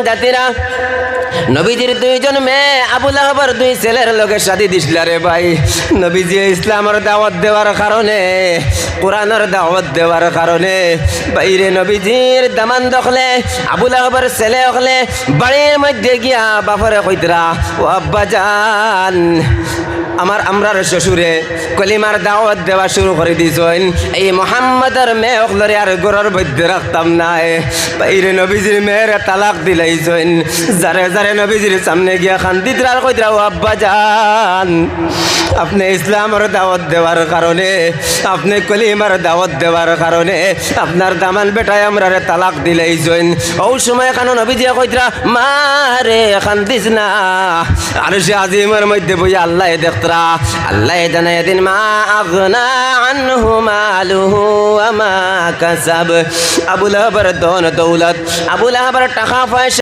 জাতিরা নবীজির দুইজন মেয়ে আবু লাহাবের দুই ছেলের লগে শাদি দিছিলা রে ভাই। নবীজি ইসলামের দাওয়াত দেওয়ার কারণে, কোরআনের দাওয়াত দেওয়ার কারণে বাইরে নবীজির দামান দখলে আবু লাহাবের ছেলে হলে বাড়ির মধ্যে গিয়া বাপরে কইতরা, ও আব্বা জান, আমরার শ্বশুরে কলিমার দাওয়াত দেওয়া শুরু করে দিয়েছেন, এই মোহাম্মদের মেয়ে হলরে আর ঘরের মধ্যে রাখতাম না। বাইরে নবীজির মেয়ের তালাক দিলাইছেন। যারে যারে নবীজির সামনে গিয়া খান্দিতরা আর কইতরা, ও আব্বা জান, আপনি ইসলামের দাওয়াত দেওয়ার কারণে, আপনি কলিমার দাওয়াত দেওয়ার কারণে আপনার দামান বেটায় আমরার তালাক দিলাইছেন। ও সময় কেন নবীজি কইতরা, মা রে খান্দিস না। আর সে আজিমের মধ্যে বই আল্লাহ দেখতরা, আল্লাহ জানায় দিন, মা আগনা আনহু মালুহু ওয়া মা কাসাব। আবু লাহাবের ধন দৌলত, আবু লাহাবের টাকা পয়সা